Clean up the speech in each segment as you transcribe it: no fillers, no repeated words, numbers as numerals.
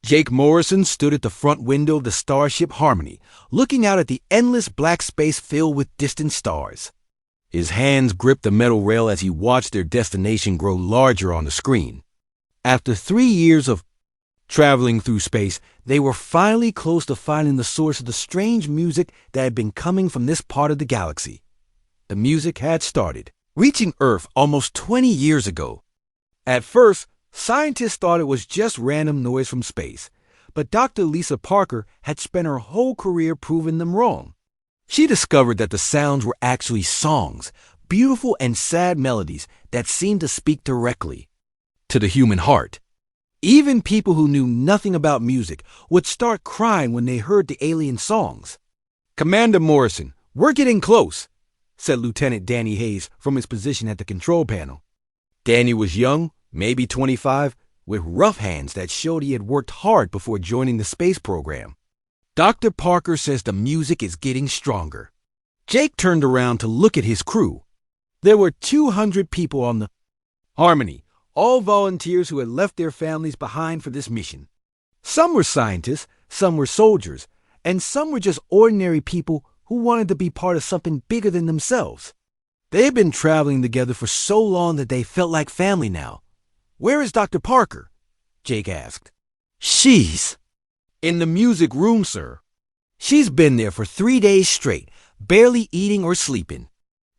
Jake Morrison stood at the front window of the starship Harmony, looking out at the endless black space filled with distant stars. His hands gripped the metal rail as he watched their destination grow larger on the screen. After 3 years of traveling through space, they were finally close to finding the source of the strange music that had been coming from this part of the galaxy. The music had started, reaching Earth almost 20 years ago. At first, scientists thought it was just random noise from space, but Dr. Lisa Parker had spent her whole career proving them wrong. She discovered that the sounds were actually songs, beautiful and sad melodies that seemed to speak directly to the human heart. Even people who knew nothing about music would start crying when they heard the alien songs. "Commander Morrison, we're getting close," said Lieutenant Danny Hayes from his position at the control panel. Danny was young, maybe 25, with rough hands that showed he had worked hard before joining the space program. "Dr. Parker says the music is getting stronger." Jake turned around to look at his crew. There were 200 people on the Harmony, all volunteers who had left their families behind for this mission. Some were scientists, some were soldiers, and some were just ordinary people who wanted to be part of something bigger than themselves. They had been traveling together for so long that they felt like family now. "Where is Dr. Parker?" Jake asked. "She's in the music room, sir. She's been there for 3 days straight, barely eating or sleeping.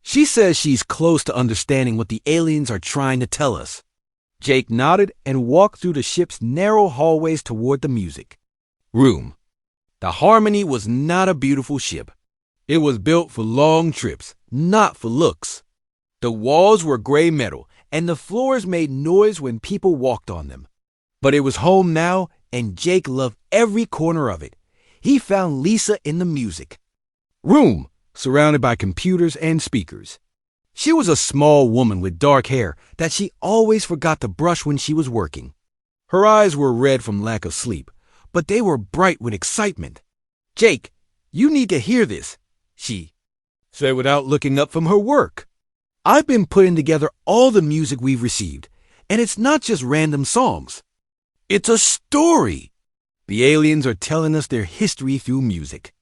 She says she's close to understanding what the aliens are trying to tell us." Jake nodded and walked through the ship's narrow hallways toward the music room. The Harmony was not a beautiful ship. It was built for long trips, not for looks. The walls were gray metal, and the floors made noise when people walked on them. But it was home now, and Jake loved every corner of it. He found Lisa in the music room, surrounded by computers and speakers. She was a small woman with dark hair that she always forgot to brush when she was working. Her eyes were red from lack of sleep, but they were bright with excitement. "Jake, you need to hear this," she said without looking up from her work. "I've been putting together all the music we've received, and it's not just random songs. It's a story. The aliens are telling us their history through music."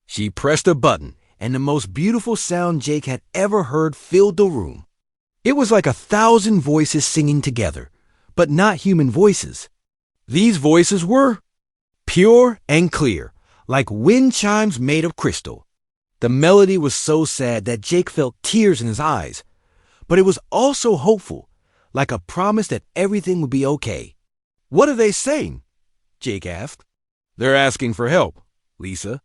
She pressed a button, and the most beautiful sound Jake had ever heard filled the room. It was like 1,000 voices singing together, but not human voices. These voices were pure and clear, like wind chimes made of crystal. The melody was so sad that Jake felt tears in his eyes, but it was also hopeful, like a promise that everything would be okay. "What are they saying?" Jake asked. "They're asking for help," Lisa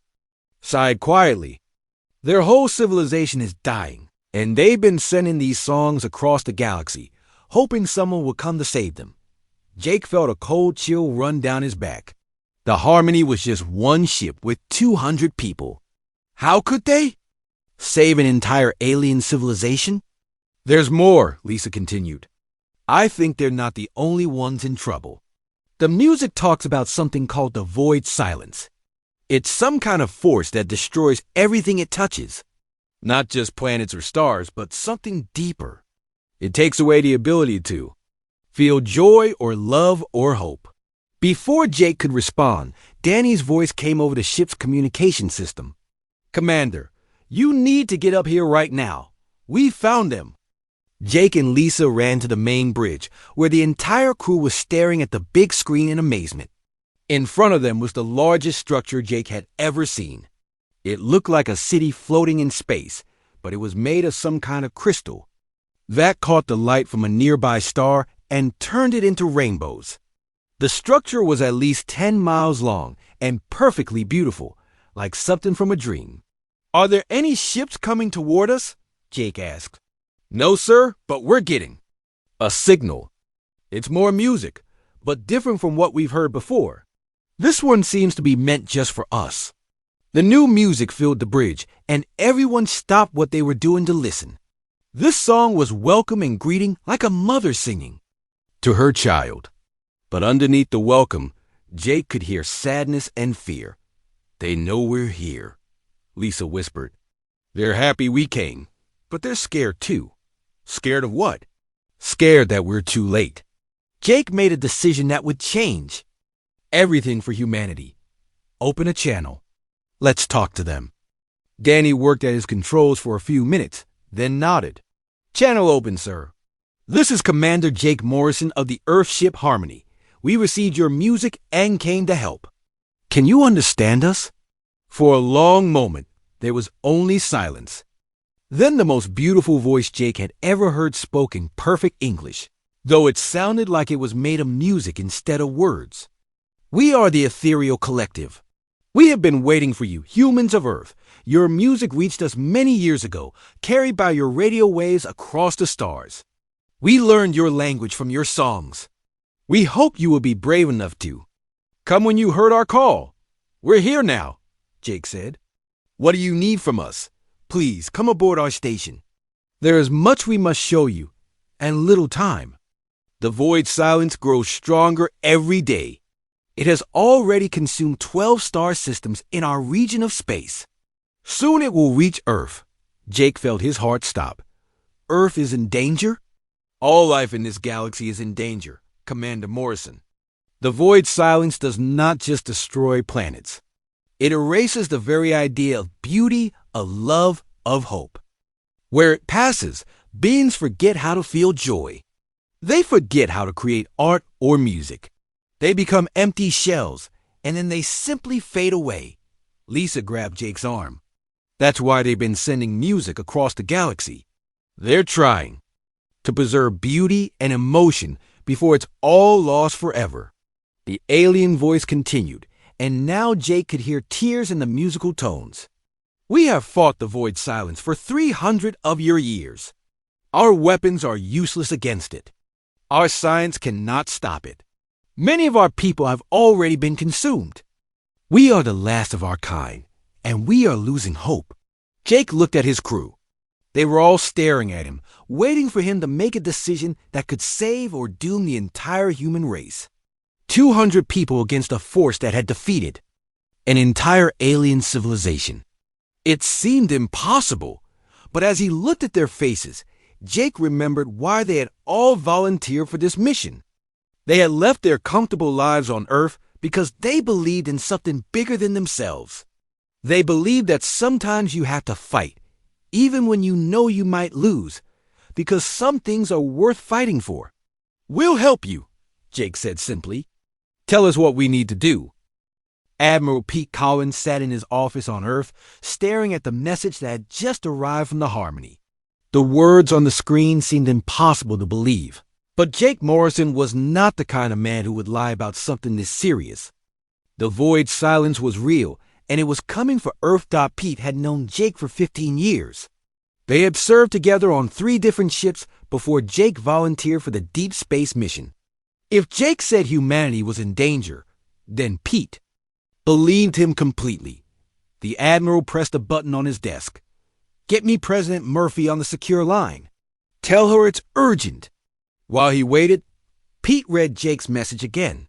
sighed quietly. "Their whole civilization is dying, and they've been sending these songs across the galaxy, hoping someone will come to save them." Jake felt a cold chill run down his back. The Harmony was just one ship with 200 people. How could they save an entire alien civilization? "There's more," Lisa continued. "I think they're not the only ones in trouble. The music talks about something called the void silence. It's some kind of force that destroys everything it touches. Not just planets or stars, but something deeper. It takes away the ability to feel joy or love or hope." Before Jake could respond, Danny's voice came over the ship's communication system. "Commander, you need to get up here right now. We found them." Jake and Lisa ran to the main bridge, where the entire crew was staring at the big screen in amazement. In front of them was the largest structure Jake had ever seen. It looked like a city floating in space, but it was made of some kind of crystal. That caught the light from a nearby star and turned it into rainbows. The structure was at least 10 miles long and perfectly beautiful, like something from a dream. "Are there any ships coming toward us?" Jake asked. "No, sir, but we're getting a signal. It's more music, but different from what we've heard before. This one seems to be meant just for us." The new music filled the bridge, and everyone stopped what they were doing to listen. This song was welcome and greeting, like a mother singing to her child. But underneath the welcome, Jake could hear sadness and fear. "They know we're here," Lisa whispered. "They're happy we came, but they're scared too." "Scared of what?" "Scared that we're too late." Jake made a decision that would change Everything for humanity. Open a channel. Let's talk to them. Danny worked at his controls for a few minutes, then nodded. Channel open, sir. This is Commander Jake Morrison of the Earthship Harmony. We received your music and came to help. Can you understand us? For a long moment, there was only silence. Then the most beautiful voice Jake had ever heard spoke in perfect English, though it sounded like it was made of music instead of words. We are the Ethereal Collective. We have been waiting for you, humans of Earth. Your music reached us many years ago, carried by your radio waves across the stars. We learned your language from your songs. We hope you will be brave enough to come when you heard our call. We're here now, Jake said. What do you need from us? Please come aboard our station. There is much we must show you, and little time. The void silence grows stronger every day. It has already consumed 12 star systems in our region of space. Soon it will reach Earth. Jake felt his heart stop. Earth is in danger? All life in this galaxy is in danger, Commander Morrison. The void silence does not just destroy planets. It erases the very idea of beauty, of love, of hope. Where it passes, beings forget how to feel joy. They forget how to create art or music. They become empty shells, and then they simply fade away. Lisa grabbed Jake's arm. That's why they've been sending music across the galaxy. They're trying to preserve beauty and emotion before it's all lost forever. The alien voice continued, and now Jake could hear tears in the musical tones. We have fought the void silence for 300 of your years. Our weapons are useless against it. Our science cannot stop it. Many of our people have already been consumed. We are the last of our kind, and we are losing hope. Jake looked at his crew. They were all staring at him, waiting for him to make a decision that could save or doom the entire human race. 200 people against a force that had defeated an entire alien civilization. It seemed impossible, but as he looked at their faces, Jake remembered why they had all volunteered for this mission. They had left their comfortable lives on Earth because they believed in something bigger than themselves. They believed that sometimes you have to fight, even when you know you might lose, because some things are worth fighting for. We'll help you, Jake said simply. Tell us what we need to do. Admiral Pete Collins sat in his office on Earth, staring at the message that had just arrived from the Harmony. The words on the screen seemed impossible to believe. But Jake Morrison was not the kind of man who would lie about something this serious. The void silence was real, and it was coming for Earth. Pete had known Jake for 15 years. They had served together on 3 different ships before Jake volunteered for the deep space mission. If Jake said humanity was in danger, then Pete believed him completely. The Admiral pressed a button on his desk. Get me President Murphy on the secure line. Tell her it's urgent. While he waited, Pete read Jake's message again.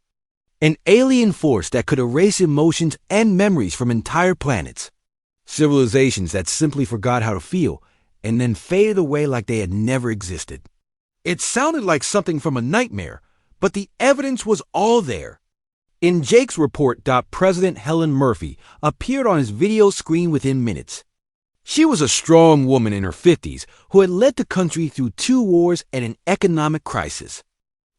An alien force that could erase emotions and memories from entire planets. Civilizations that simply forgot how to feel and then faded away like they had never existed. It sounded like something from a nightmare, but the evidence was all there. In Jake's report, President Helen Murphy appeared on his video screen within minutes. She was a strong woman in her 50s who had led the country through 2 wars and an economic crisis.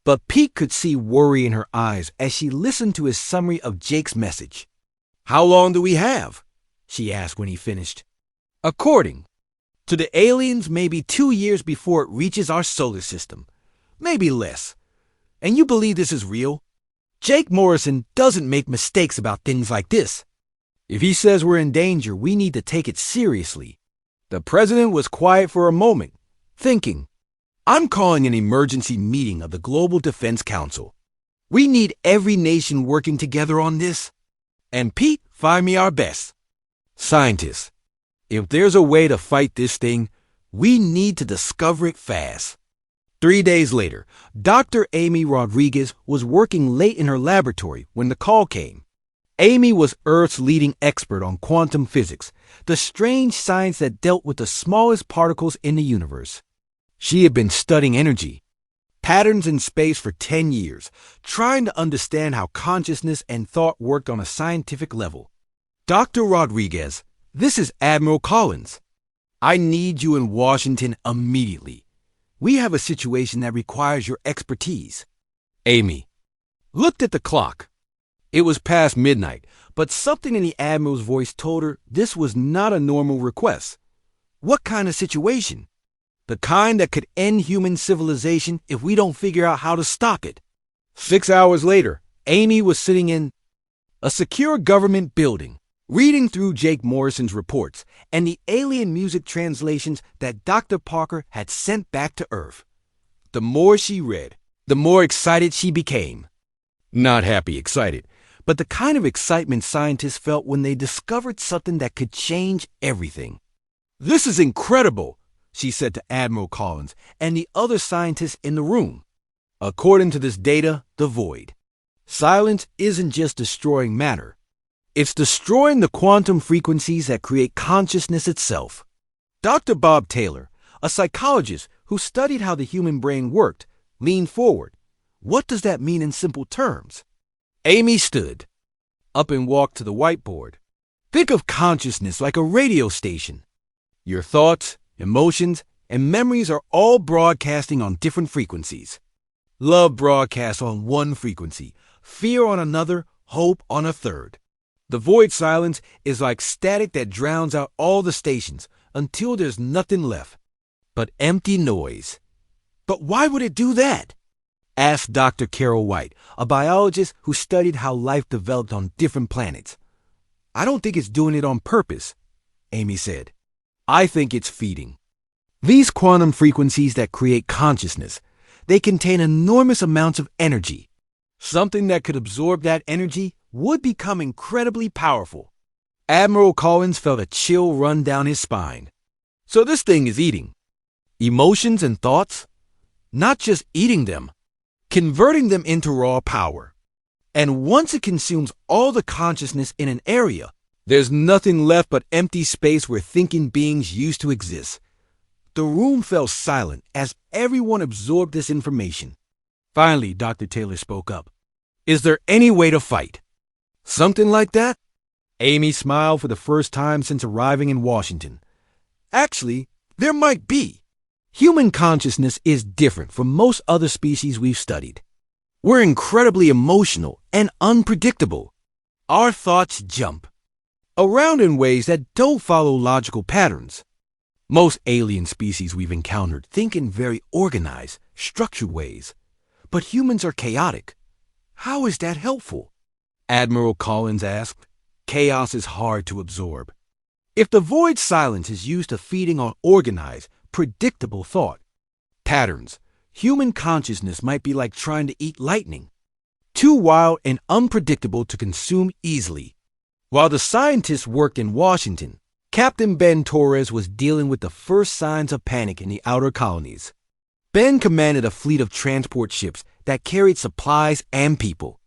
But Pete could see worry in her eyes as she listened to his summary of Jake's message. How long do we have? She asked when he finished. According to the aliens, maybe 2 years before it reaches our solar system. Maybe less. And you believe this is real? Jake Morrison doesn't make mistakes about things like this. If he says we're in danger, we need to take it seriously. The president was quiet for a moment, thinking, I'm calling an emergency meeting of the Global Defense Council. We need every nation working together on this. And Pete, find me our best. Scientists, if there's a way to fight this thing, we need to discover it fast. 3 days later, Dr. Amy Rodriguez was working late in her laboratory when the call came. Amy was Earth's leading expert on quantum physics, the strange science that dealt with the smallest particles in the universe. She had been studying energy. Patterns in space for 10 years, trying to understand how consciousness and thought worked on a scientific level. Dr. Rodriguez, this is Admiral Collins. I need you in Washington immediately. We have a situation that requires your expertise. Amy looked at the clock. It was past midnight, but something in the Admiral's voice told her this was not a normal request. What kind of situation? The kind that could end human civilization if we don't figure out how to stop it. 6 hours later, Amy was sitting in a secure government building, reading through Jake Morrison's reports and the alien music translations that Dr. Parker had sent back to Earth. The more she read, the more excited she became. Not happy excited, but the kind of excitement scientists felt when they discovered something that could change everything. "This is incredible," she said to Admiral Collins and the other scientists in the room. According to this data, the void. Silence isn't just destroying matter. It's destroying the quantum frequencies that create consciousness itself. Dr. Bob Taylor, a psychologist who studied how the human brain worked, leaned forward. What does that mean in simple terms? Amy stood up and walked to the whiteboard. Think of consciousness like a radio station. Your thoughts, emotions, and memories are all broadcasting on different frequencies. Love broadcasts on one frequency, fear on another, hope on a third. The void silence is like static that drowns out all the stations until there's nothing left but empty noise. But why would it do that? Asked Dr. Carol White, a biologist who studied how life developed on different planets. I don't think it's doing it on purpose, Amy said. I think it's feeding. These quantum frequencies that create consciousness, they contain enormous amounts of energy. Something that could absorb that energy would become incredibly powerful. Admiral Collins felt a chill run down his spine. So this thing is eating emotions and thoughts, not just eating them, converting them into raw power. And once it consumes all the consciousness in an area, there's nothing left but empty space where thinking beings used to exist. The room fell silent as everyone absorbed this information. Finally, Dr. Taylor spoke up. Is there any way to fight? Something like that? Amy smiled for the first time since arriving in Washington. Actually, there might be. Human consciousness is different from most other species we've studied. We're incredibly emotional and unpredictable. Our thoughts jump around in ways that don't follow logical patterns. Most alien species we've encountered think in very organized, structured ways. But humans are chaotic. How is that helpful? Admiral Collins asked. Chaos is hard to absorb. If the void silence is used to feeding on organized, predictable thought patterns, human consciousness might be like trying to eat lightning. Too wild and unpredictable to consume easily. While the scientists worked in Washington, Captain Ben Torres was dealing with the first signs of panic in the outer colonies. Ben commanded a fleet of transport ships that carried supplies and people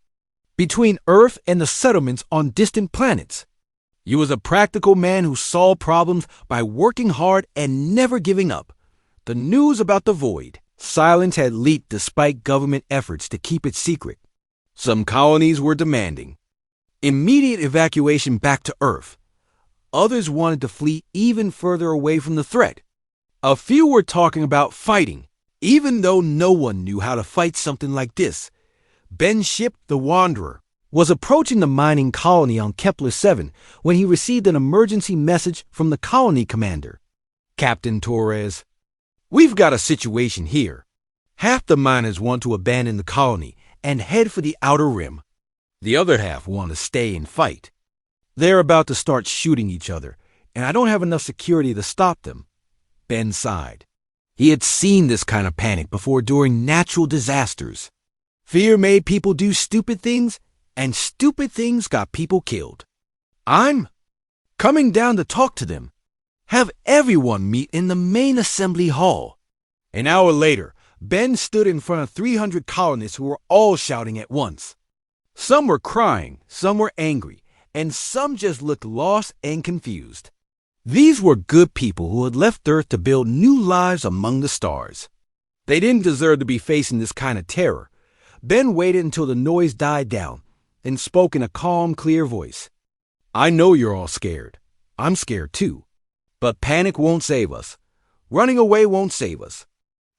between Earth and the settlements on distant planets. He was a practical man who solved problems by working hard and never giving up. The news about the void silence had leaked despite government efforts to keep it secret. Some colonies were demanding immediate evacuation back to Earth. Others wanted to flee even further away from the threat. A few were talking about fighting, even though no one knew how to fight something like this. Ben's ship, the Wanderer, was approaching the mining colony on Kepler 7 when he received an emergency message from the colony commander. Captain Torres, we've got a situation here. Half the miners want to abandon the colony and head for the outer rim. The other half want to stay and fight. They're about to start shooting each other, and I don't have enough security to stop them. Ben sighed. He had seen this kind of panic before during natural disasters. Fear made people do stupid things, and stupid things got people killed. I'm coming down to talk to them. Have everyone meet in the main assembly hall. An hour later, Ben stood in front of 300 colonists who were all shouting at once. Some were crying, some were angry, and some just looked lost and confused. These were good people who had left Earth to build new lives among the stars. They didn't deserve to be facing this kind of terror. Ben waited until the noise died down and spoke in a calm, clear voice. I know you're all scared. I'm scared too. But panic won't save us. Running away won't save us.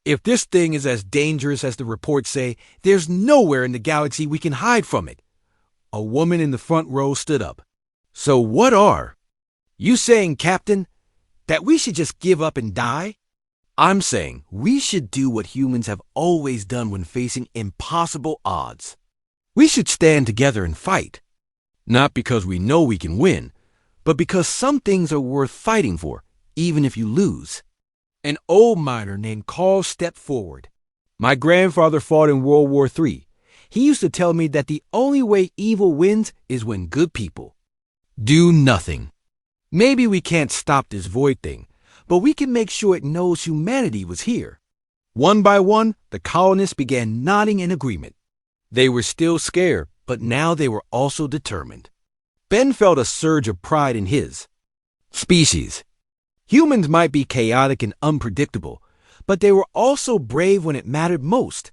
If this thing is as dangerous as the reports say, there's nowhere in the galaxy we can hide from it. A woman in the front row stood up. So what are you saying, Captain? That we should just give up and die? I'm saying we should do what humans have always done when facing impossible odds. We should stand together and fight. Not because we know we can win, but because some things are worth fighting for, even if you lose. An old miner named Carl stepped forward. My grandfather fought in World War III. He used to tell me that the only way evil wins is when good people do nothing. Maybe we can't stop this void thing, but we can make sure it knows humanity was here. One by one, the colonists began nodding in agreement. They were still scared, but now they were also determined. Ben felt a surge of pride in his species. Humans might be chaotic and unpredictable, but they were also brave when it mattered most.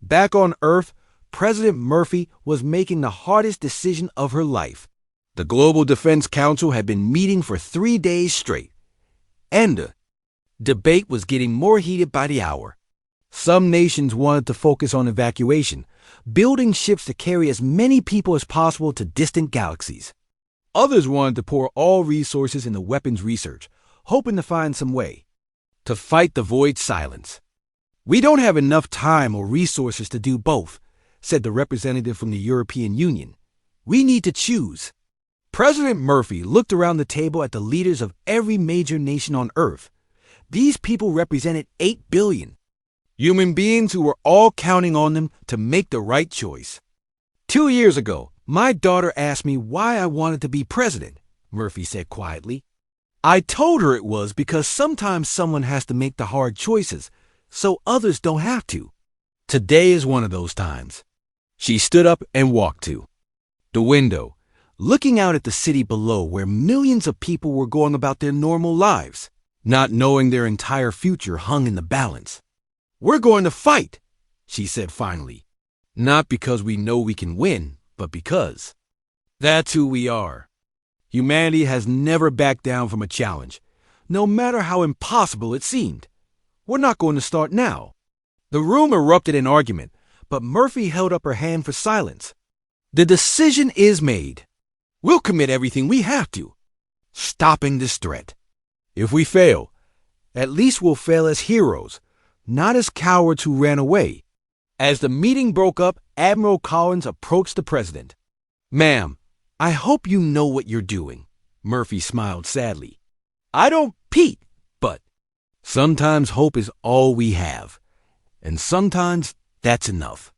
Back on Earth, President Murphy was making the hardest decision of her life. The Global Defense Council had been meeting for 3 days straight, and the debate was getting more heated by the hour. Some nations wanted to focus on evacuation, building ships to carry as many people as possible to distant galaxies. Others wanted to pour all resources into weapons research, hoping to find some way to fight the void silence. We don't have enough time or resources to do both, said the representative from the European Union. We need to choose. President Murphy looked around the table at the leaders of every major nation on Earth. These people represented 8 billion human beings who were all counting on them to make the right choice. 2 years ago, my daughter asked me why I wanted to be president, Murphy said quietly. I told her it was because sometimes someone has to make the hard choices, so others don't have to. Today is one of those times. She stood up and walked to the window, looking out at the city below where millions of people were going about their normal lives, not knowing their entire future hung in the balance. We're going to fight, she said finally. Not because we know we can win, but because that's who we are. Humanity has never backed down from a challenge, no matter how impossible it seemed. We're not going to start now. The room erupted in argument, but Murphy held up her hand for silence. The decision is made. We'll commit everything we have to, stopping this threat. If we fail, at least we'll fail as heroes, not as cowards who ran away. As the meeting broke up, Admiral Collins approached the president. Ma'am, I hope you know what you're doing, Murphy smiled sadly. I don't, Pete, but sometimes hope is all we have, and sometimes that's enough.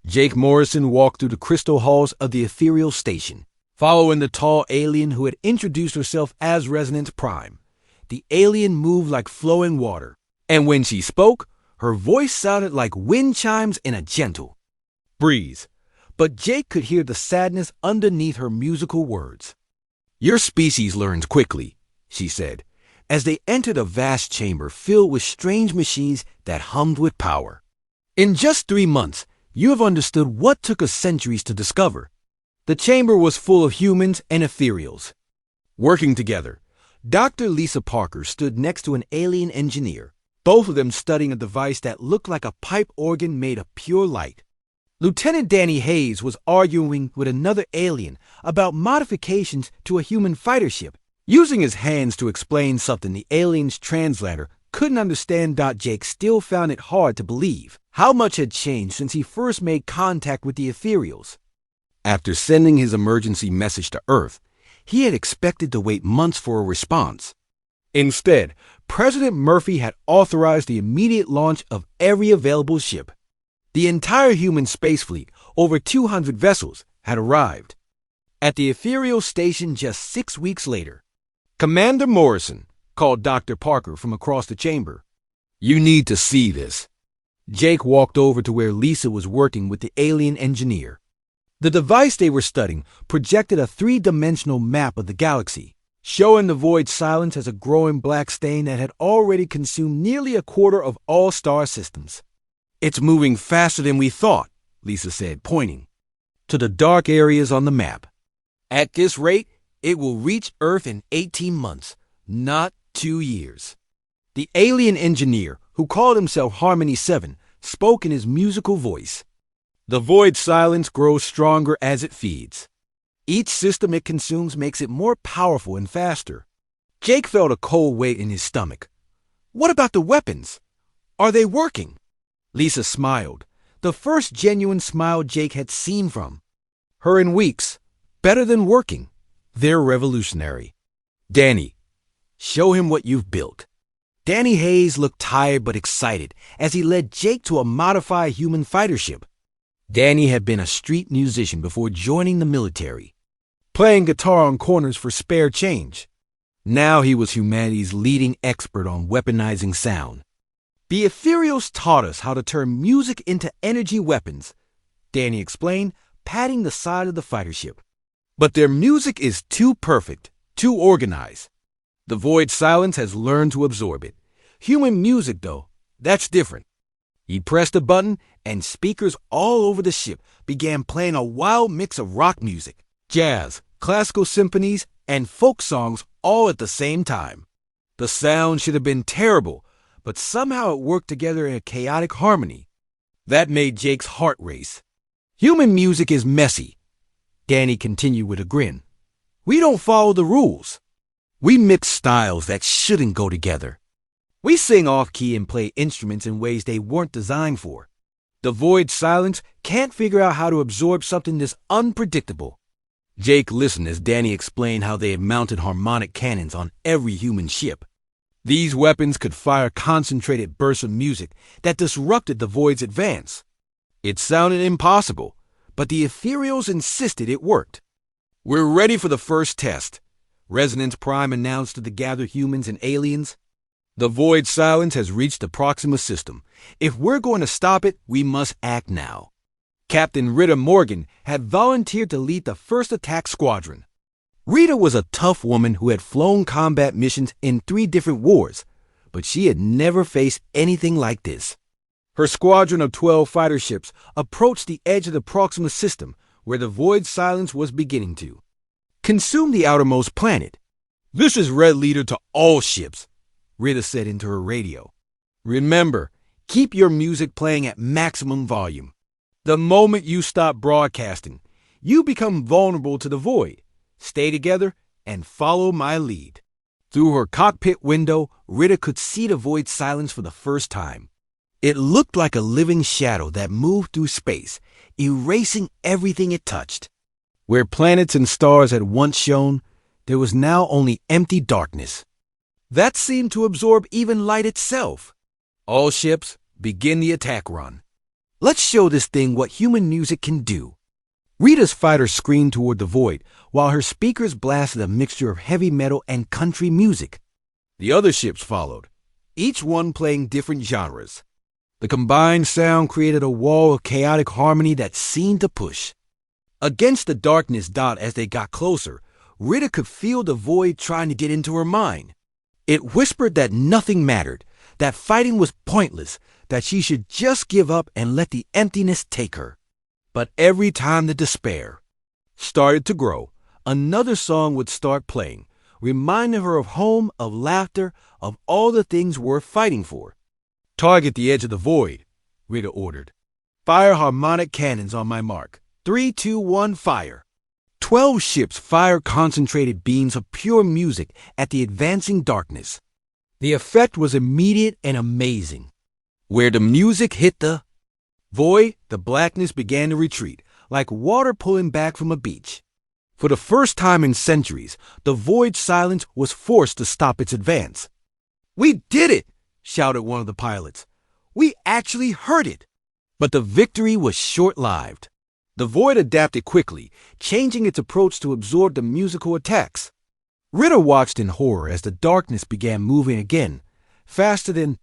Jake Morrison walked through the crystal halls of the ethereal station, following the tall alien who had introduced herself as Resonance Prime. The alien moved like flowing water, and when she spoke, her voice sounded like wind chimes in a gentle breeze. But Jake could hear the sadness underneath her musical words. Your species learns quickly, she said, as they entered a vast chamber filled with strange machines that hummed with power. In just 3 months, you have understood what took us centuries to discover. The chamber was full of humans and ethereals. Working together, Dr. Lisa Parker stood next to an alien engineer, both of them studying a device that looked like a pipe organ made of pure light. Lieutenant Danny Hayes was arguing with another alien about modifications to a human fighter ship. Using his hands to explain something the alien's translator couldn't understand, Jake still found it hard to believe how much had changed since he first made contact with the ethereals. After sending his emergency message to Earth, he had expected to wait months for a response. Instead, President Murphy had authorized the immediate launch of every available ship. The entire human space fleet, over 200 vessels, had arrived. At the ethereal station just 6 weeks later, Commander Morrison called Dr. Parker from across the chamber. You need to see this. Jake walked over to where Lisa was working with the alien engineer. The device they were studying projected a 3-dimensional map of the galaxy, showing the void silence as a growing black stain that had already consumed nearly a quarter of all star systems. "It's moving faster than we thought," Lisa said, pointing to the dark areas on the map. "At this rate, it will reach Earth in 18 months, not 2 years. The alien engineer, who called himself Harmony 7, spoke in his musical voice. "The void silence grows stronger as it feeds. Each system it consumes makes it more powerful and faster." Jake felt a cold weight in his stomach. "What about the weapons? Are they working?" Lisa smiled, the first genuine smile Jake had seen from her in weeks. "Better than working. They're revolutionary. Danny, show him what you've built." Danny Hayes looked tired but excited as he led Jake to a modified human fighter ship. Danny had been a street musician before joining the military, playing guitar on corners for spare change. Now he was humanity's leading expert on weaponizing sound. "The Ethereals taught us how to turn music into energy weapons," Danny explained, patting the side of the fighter ship. "But their music is too perfect, too organized. The void silence has learned to absorb it. Human music, though, that's different." He pressed a button, and speakers all over the ship began playing a wild mix of rock music, jazz, classical symphonies, and folk songs all at the same time. The sound should have been terrible, but somehow it worked together in a chaotic harmony. That made Jake's heart race. "Human music is messy," Danny continued with a grin. "We don't follow the rules. We mix styles that shouldn't go together. We sing off-key and play instruments in ways they weren't designed for. The void silence can't figure out how to absorb something this unpredictable." Jake listened as Danny explained how they had mounted harmonic cannons on every human ship. These weapons could fire concentrated bursts of music that disrupted the void's advance. It sounded impossible, but the Ethereals insisted it worked. "We're ready for the first test," Resonance Prime announced to the gathered humans and aliens. "The void silence has reached the Proxima system. If we're going to stop it, we must act now." Captain Rita Morgan had volunteered to lead the first attack squadron. Rita was a tough woman who had flown combat missions in 3 different wars, but she had never faced anything like this. Her squadron of 12 fighter ships approached the edge of the Proxima system, where the void silence was beginning to consume the outermost planet. "This is Red Leader to all ships," Rita said into her radio. "Remember, keep your music playing at maximum volume. The moment you stop broadcasting, you become vulnerable to the void. Stay together and follow my lead." Through her cockpit window, Rita could see the void silence for the first time. It looked like a living shadow that moved through space, erasing everything it touched. Where planets and stars had once shone, there was now only empty darkness. That seemed to absorb even light itself. "All ships, begin the attack run. Let's show this thing what human music can do." Rita's fighter screamed toward the void, while her speakers blasted a mixture of heavy metal and country music. The other ships followed, each one playing different genres. The combined sound created a wall of chaotic harmony that seemed to push against the darkness dot. As they got closer, Rita could feel the void trying to get into her mind. It whispered that nothing mattered, that fighting was pointless, that she should just give up and let the emptiness take her. But every time the despair started to grow, another song would start playing, reminding her of home, of laughter, of all the things worth fighting for. "Target the edge of the void," Rita ordered. "Fire harmonic cannons on my mark. 3, 2, 1, fire." 12 ships fired concentrated beams of pure music at the advancing darkness. The effect was immediate and amazing. Where the music hit the void, the blackness began to retreat, like water pulling back from a beach. For the first time in centuries, the void silence was forced to stop its advance. "We did it!" shouted one of the pilots. "We actually heard it!" But the victory was short-lived. The void adapted quickly, changing its approach to absorb the musical attacks. Rita watched in horror as the darkness began moving again, faster than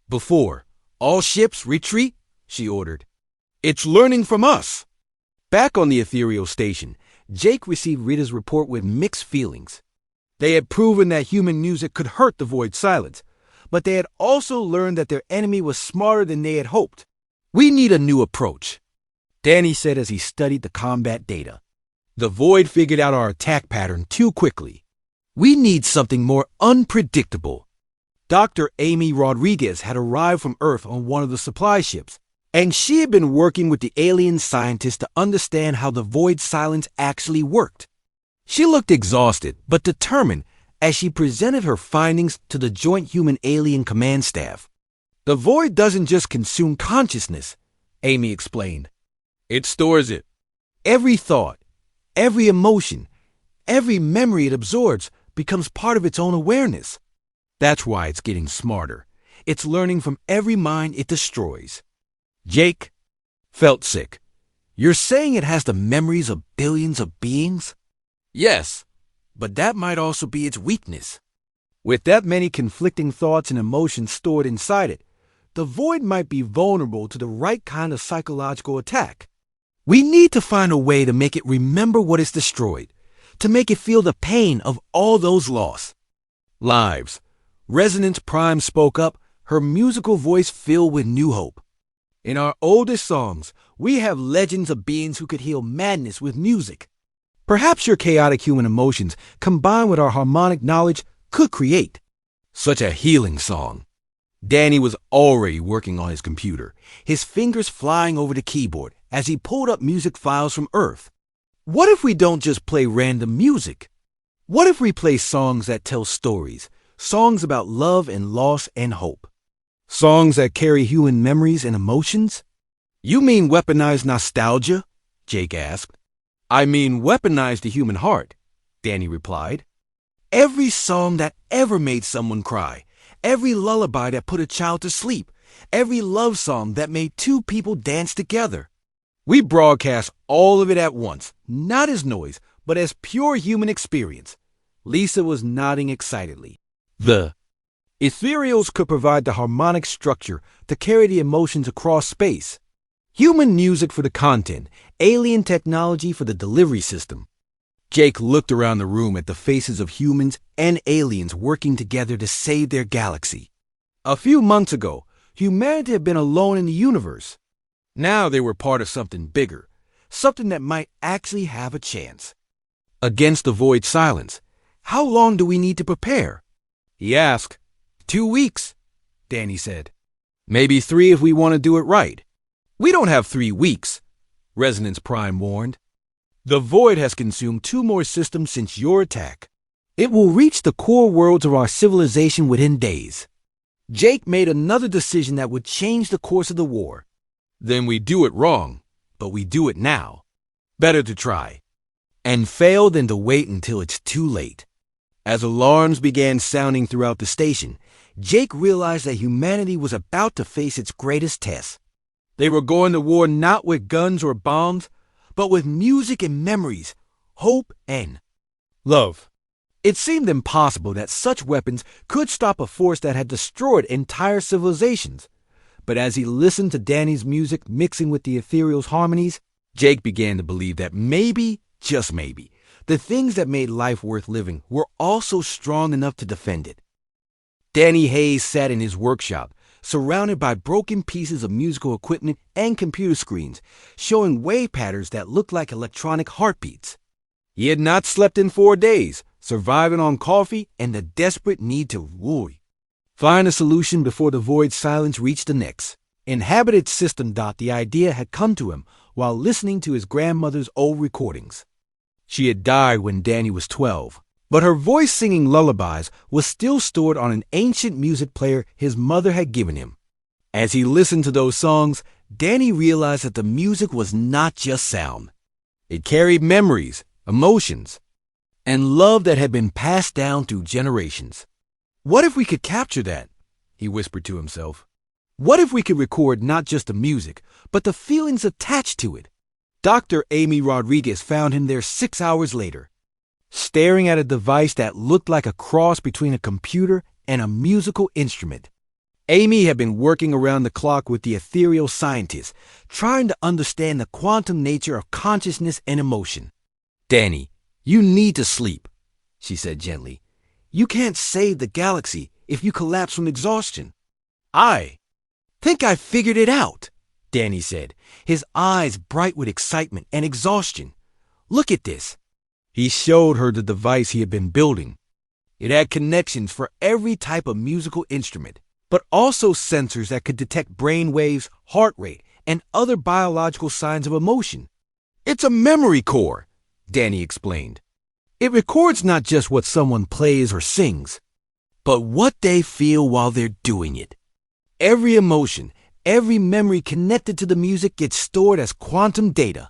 before. "All ships, retreat," she ordered. "It's learning from us." Back on the ethereal station, Jake received Rita's report with mixed feelings. They had proven that human music could hurt the void silence, but they had also learned that their enemy was smarter than they had hoped. We need a new approach, Danny said as he studied the combat data. The void figured out our attack pattern too quickly. We need something more unpredictable. Dr. Amy Rodriguez had arrived from Earth on one of the supply ships, and she had been working with the alien scientists to understand how the void silence actually worked. She looked exhausted but determined as she presented her findings to the Joint Human-Alien Command Staff. The void doesn't just consume consciousness, Amy explained. It stores it. Every thought, every emotion, every memory it absorbs becomes part of its own awareness. That's why it's getting smarter. It's learning from every mind it destroys. Jake felt sick. You're saying it has the memories of billions of beings? Yes, but that might also be its weakness. With that many conflicting thoughts and emotions stored inside it, the void might be vulnerable to the right kind of psychological attack. We need to find a way to make it remember what it's destroyed, to make it feel the pain of all those lost lives. Resonance Prime spoke up, her musical voice filled with new hope. In our oldest songs, we have legends of beings who could heal madness with music. Perhaps your chaotic human emotions, combined with our harmonic knowledge, could create such a healing song. Danny was already working on his computer, his fingers flying over the keyboard as he pulled up music files from Earth. What if we don't just play random music? What if we play songs that tell stories, songs about love and loss and hope? Songs that carry human memories and emotions? You mean weaponized nostalgia? Jake asked. I mean weaponize the human heart, Danny replied. Every song that ever made someone cry, every lullaby that put a child to sleep, every love song that made two people dance together. We broadcast all of it at once, not as noise, but as pure human experience. Lisa was nodding excitedly. The ethereals could provide the harmonic structure to carry the emotions across space. Human music for the content, alien technology for the delivery system. Jake looked around the room at the faces of humans and aliens working together to save their galaxy. A few months ago, humanity had been alone in the universe. Now they were part of something bigger, something that might actually have a chance. Against the void silence, how long do we need to prepare? He asked. 2 weeks, Danny said. Maybe 3 if we want to do it right. We don't have 3 weeks, Resonance Prime warned. The void has consumed 2 more systems since your attack. It will reach the core worlds of our civilization within days. Jake made another decision that would change the course of the war. Then we do it wrong, but we do it now. Better to try. And fail than to wait until it's too late. As alarms began sounding throughout the station, Jake realized that humanity was about to face its greatest test. They were going to war not with guns or bombs, but with music and memories, hope and love. It seemed impossible that such weapons could stop a force that had destroyed entire civilizations. But as he listened to Danny's music mixing with the ethereal's harmonies, Jake began to believe that maybe, just maybe, the things that made life worth living were also strong enough to defend it. Danny Hayes sat in his workshop, surrounded by broken pieces of musical equipment and computer screens, showing wave patterns that looked like electronic heartbeats. He had not slept in 4 days, surviving on coffee and the desperate need to find a solution before the void silence reached the next inhabited system. The idea had come to him while listening to his grandmother's old recordings. She had died when Danny was 12, but her voice singing lullabies was still stored on an ancient music player his mother had given him. As he listened to those songs, Danny realized that the music was not just sound. It carried memories, emotions, and love that had been passed down through generations. What if we could capture that? He whispered to himself. What if we could record not just the music, but the feelings attached to it? Dr. Amy Rodriguez found him there 6 hours later, staring at a device that looked like a cross between a computer and a musical instrument. Amy had been working around the clock with the ethereal scientists, trying to understand the quantum nature of consciousness and emotion. Danny, you need to sleep, she said gently. You can't save the galaxy if you collapse from exhaustion. I think I figured it out, Danny said, his eyes bright with excitement and exhaustion. Look at this. He showed her the device he had been building. It had connections for every type of musical instrument, but also sensors that could detect brain waves, heart rate, and other biological signs of emotion. It's a memory core, Danny explained. It records not just what someone plays or sings, but what they feel while they're doing it. Every emotion, every memory connected to the music gets stored as quantum data.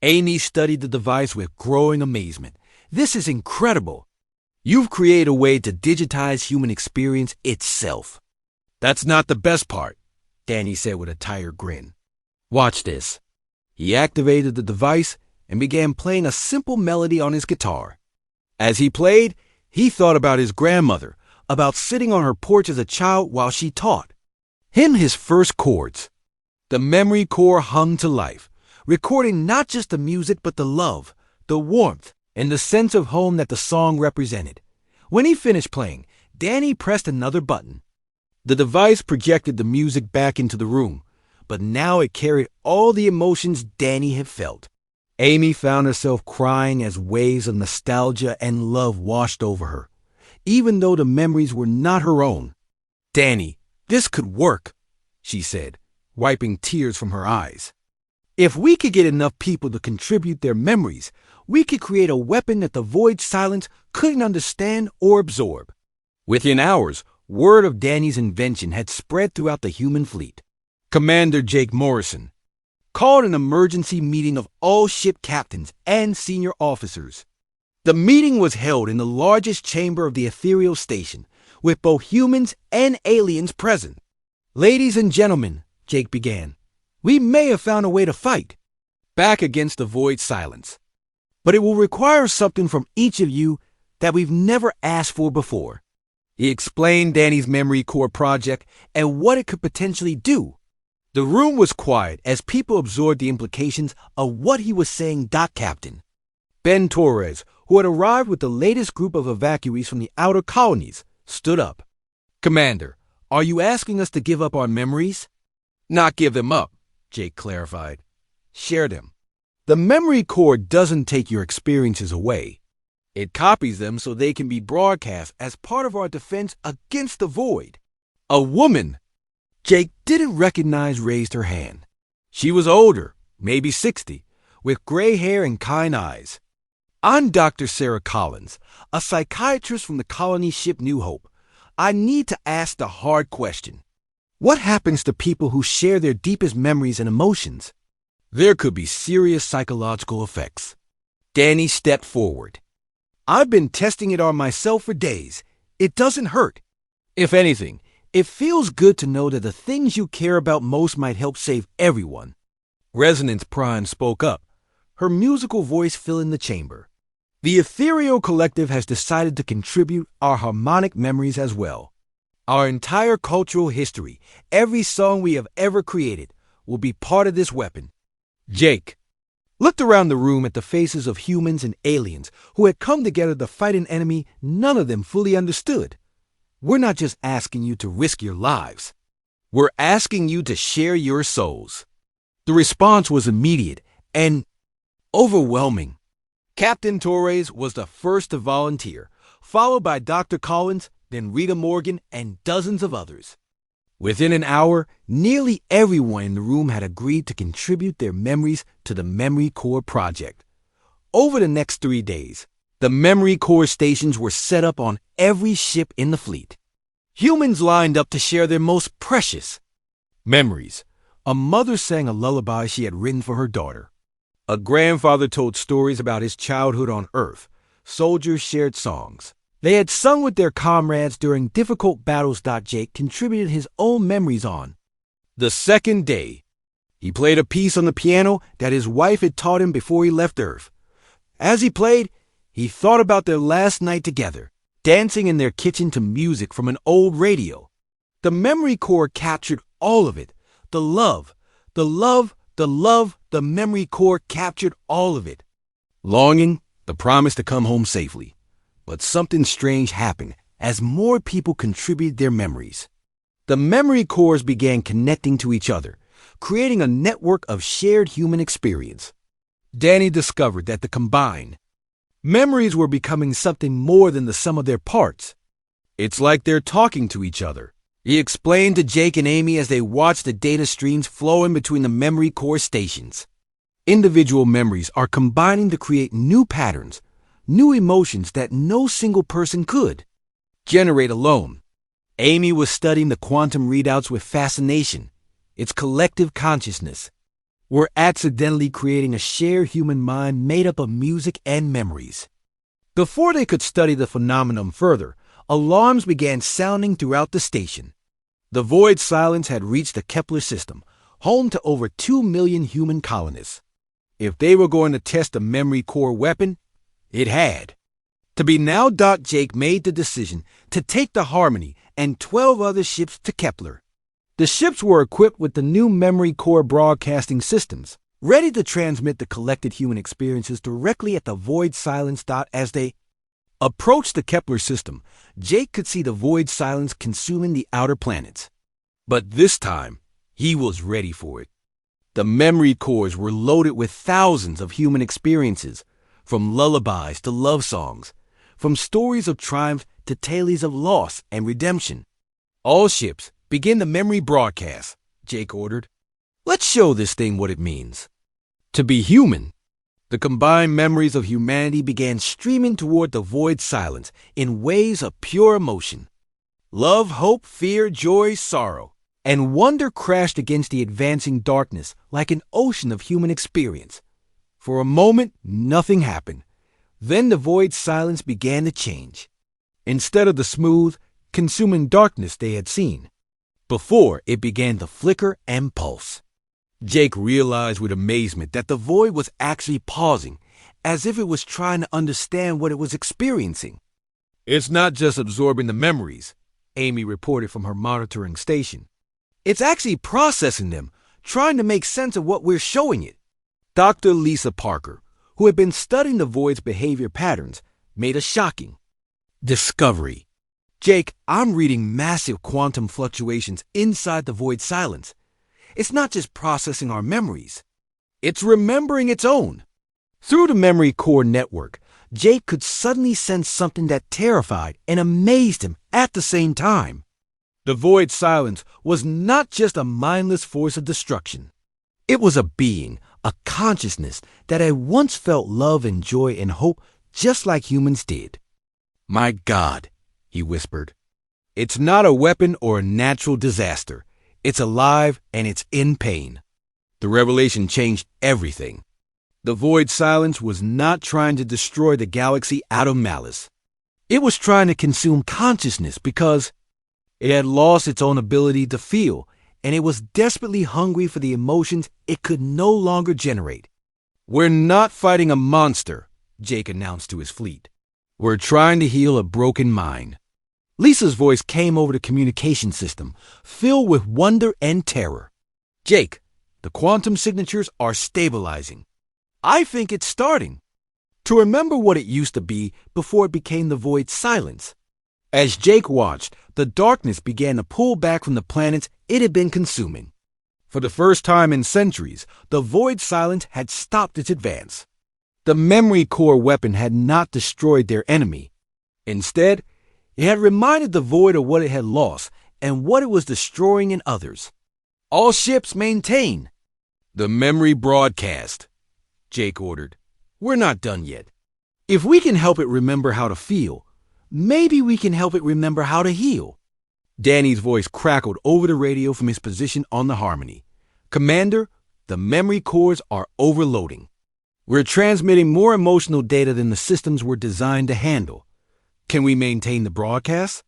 Amy studied the device with growing amazement. This is incredible. You've created a way to digitize human experience itself. That's not the best part, Danny said with a tired grin. Watch this. He activated the device and began playing a simple melody on his guitar. As he played, he thought about his grandmother, about sitting on her porch as a child while she taught him his first chords. The memory core hummed to life, recording not just the music but the love, the warmth, and the sense of home that the song represented. When he finished playing, Danny pressed another button. The device projected the music back into the room, but now it carried all the emotions Danny had felt. Amy found herself crying as waves of nostalgia and love washed over her, even though the memories were not her own. Danny, this could work, she said, wiping tears from her eyes. If we could get enough people to contribute their memories, we could create a weapon that the void silence couldn't understand or absorb. Within hours, word of Danny's invention had spread throughout the human fleet. Commander Jake Morrison called an emergency meeting of all ship captains and senior officers. The meeting was held in the largest chamber of the ethereal station, with both humans and aliens present. Ladies and gentlemen, Jake began, we may have found a way to fight back against the void silence, but it will require something from each of you that we've never asked for before. He explained Danny's memory core project and what it could potentially do. The room was quiet as people absorbed the implications of what he was saying. Captain Ben Torres, who had arrived with the latest group of evacuees from the outer colonies, stood up. Commander, are you asking us to give up our memories? Not give them up, Jake clarified. Share them. The memory core doesn't take your experiences away. It copies them so they can be broadcast as part of our defense against the void. A woman Jake didn't recognize raised her hand. She was older, maybe 60, with gray hair and kind eyes. I'm Dr. Sarah Collins, a psychiatrist from the colony ship New Hope. I need to ask the hard question. What happens to people who share their deepest memories and emotions? There could be serious psychological effects. Danny stepped forward. I've been testing it on myself for days. It doesn't hurt. If anything, it feels good to know that the things you care about most might help save everyone. Resonance Prime spoke up, her musical voice filling the chamber. The Ethereal Collective has decided to contribute our harmonic memories as well. Our entire cultural history, every song we have ever created, will be part of this weapon. Jake looked around the room at the faces of humans and aliens who had come together to fight an enemy none of them fully understood. We're not just asking you to risk your lives. We're asking you to share your souls. The response was immediate and overwhelming. Captain Torres was the first to volunteer, followed by Dr. Collins, then Rita Morgan, and dozens of others. Within an hour, nearly everyone in the room had agreed to contribute their memories to the Memory Core project. Over the next 3 days, the Memory Core stations were set up on every ship in the fleet. Humans lined up to share their most precious memories. A mother sang a lullaby she had written for her daughter. A grandfather told stories about his childhood on Earth. Soldiers shared songs they had sung with their comrades during difficult battles. Jake contributed his own memories on the second day. He played a piece on the piano that his wife had taught him before he left Earth. As he played, he thought about their last night together, dancing in their kitchen to music from an old radio. The memory core captured all of it. The love, the memory core captured all of it. Longing, the promise to come home safely. But something strange happened as more people contributed their memories. The memory cores began connecting to each other, creating a network of shared human experience. Danny discovered that the combined memories were becoming something more than the sum of their parts. It's like they're talking to each other, he explained to Jake and Amy as they watched the data streams flowing between the memory core stations. Individual memories are combining to create new patterns, new emotions that no single person could generate alone. Amy was studying the quantum readouts with fascination. It's collective consciousness. We're accidentally creating a shared human mind made up of music and memories. Before they could study the phenomenon further, alarms began sounding throughout the station. The void silence had reached the Kepler system, home to over 2 million human colonists. If they were going to test a memory core weapon, it had to be now. Jake made the decision to take the Harmony and 12 other ships to Kepler. The ships were equipped with the new memory core broadcasting systems, ready to transmit the collected human experiences directly at the void silence. As they approached the Kepler system, Jake could see the void silence consuming the outer planets. But this time, he was ready for it. The memory cores were loaded with thousands of human experiences, from lullabies to love songs, from stories of triumph to tales of loss and redemption. All ships, begin the memory broadcast, Jake ordered. Let's show this thing what it means to be human. The combined memories of humanity began streaming toward the void silence in waves of pure emotion. Love, hope, fear, joy, sorrow, and wonder crashed against the advancing darkness like an ocean of human experience. For a moment, nothing happened. Then the void silence began to change. Instead of the smooth, consuming darkness they had seen before, it began to flicker and pulse. Jake realized with amazement that the void was actually pausing, as if it was trying to understand what it was experiencing. It's not just absorbing the memories, Amy reported from her monitoring station. It's actually processing them, trying to make sense of what we're showing it. Dr. Lisa Parker, who had been studying the void's behavior patterns, made a shocking discovery. Jake, I'm reading massive quantum fluctuations inside the void silence. It's not just processing our memories. It's remembering its own. Through the memory core network, Jake could suddenly sense something that terrified and amazed him at the same time. The void silence was not just a mindless force of destruction. It was a being, a consciousness that had once felt love and joy and hope just like humans did. My God, he whispered. It's not a weapon or a natural disaster. It's alive and it's in pain. The revelation changed everything. The void silence was not trying to destroy the galaxy out of malice. It was trying to consume consciousness because it had lost its own ability to feel, and it was desperately hungry for the emotions it could no longer generate. We're not fighting a monster, Jake announced to his fleet. We're trying to heal a broken mind. Lisa's voice came over the communication system, filled with wonder and terror. Jake, the quantum signatures are stabilizing. I think it's starting to remember what it used to be before it became the void silence. As Jake watched, the darkness began to pull back from the planets it had been consuming. For the first time in centuries, the void silence had stopped its advance. The memory core weapon had not destroyed their enemy. Instead, it had reminded the void of what it had lost and what it was destroying in others. All ships maintain the memory broadcast, Jake ordered. We're not done yet. If we can help it remember how to feel, maybe we can help it remember how to heal. Danny's voice crackled over the radio from his position on the Harmony. Commander, the memory cores are overloading. We're transmitting more emotional data than the systems were designed to handle. Can we maintain the broadcast?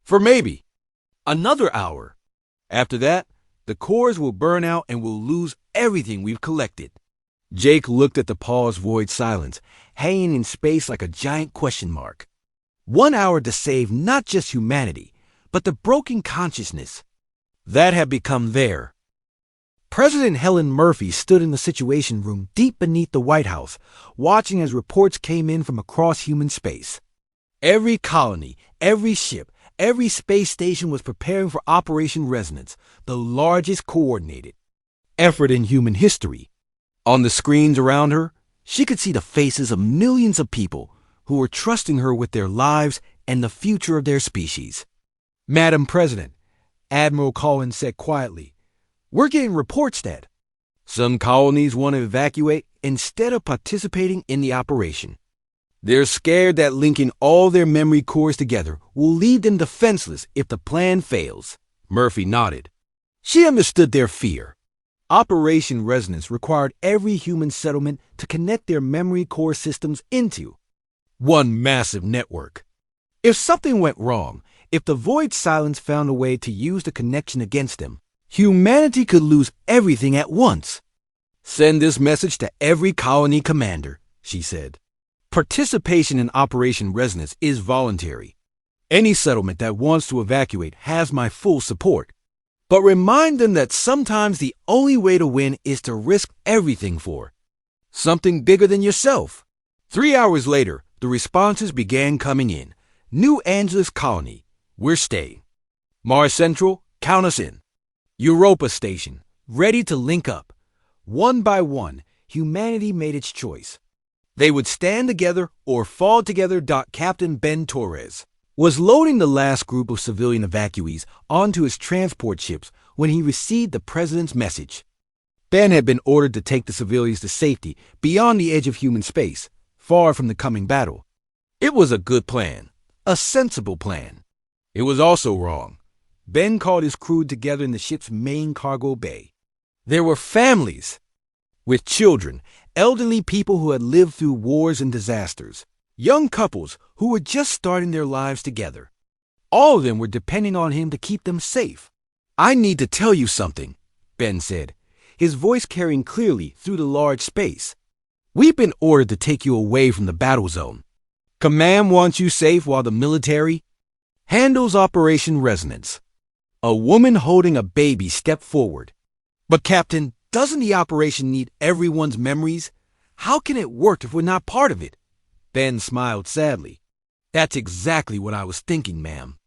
For maybe another hour. After that, the cores will burn out and we'll lose everything we've collected. Jake looked at the paused void silence, hanging in space like a giant question mark. 1 hour to save not just humanity, but the broken consciousness that had become there. President Helen Murphy stood in the Situation Room deep beneath the White House, watching as reports came in from across human space. Every colony, every ship, every space station was preparing for Operation Resonance, the largest coordinated effort in human history. On the screens around her, she could see the faces of millions of people who were trusting her with their lives and the future of their species. "Madam President," Admiral Collins said quietly, "we're getting reports that some colonies want to evacuate instead of participating in the operation. They're scared that linking all their memory cores together will leave them defenseless if the plan fails." Murphy nodded. She understood their fear. Operation Resonance required every human settlement to connect their memory core systems into one massive network. If something went wrong, if the Void Silence found a way to use the connection against them, humanity could lose everything at once. "Send this message to every colony commander," she said. "Participation in Operation Resonance is voluntary. Any settlement that wants to evacuate has my full support. But remind them that sometimes the only way to win is to risk everything for something bigger than yourself." 3 hours later, the responses began coming in. "New Angeles Colony, we're staying. Mars Central, count us in. Europa Station, ready to link up." One by one, humanity made its choice. They would stand together or fall together. Captain Ben Torres was loading the last group of civilian evacuees onto his transport ships when he received the president's message. Ben had been ordered to take the civilians to safety beyond the edge of human space, far from the coming battle. It was a good plan, a sensible plan. It was also wrong. Ben called his crew together in the ship's main cargo bay. There were families with children, elderly people who had lived through wars and disasters, young couples who were just starting their lives together. All of them were depending on him to keep them safe. "I need to tell you something," Ben said, his voice carrying clearly through the large space. "We've been ordered to take you away from the battle zone. Command wants you safe while the military handles Operation Resonance." A woman holding a baby stepped forward. "But Captain, doesn't the operation need everyone's memories? How can it work if we're not part of it?" Ben smiled sadly. "That's exactly what I was thinking, ma'am.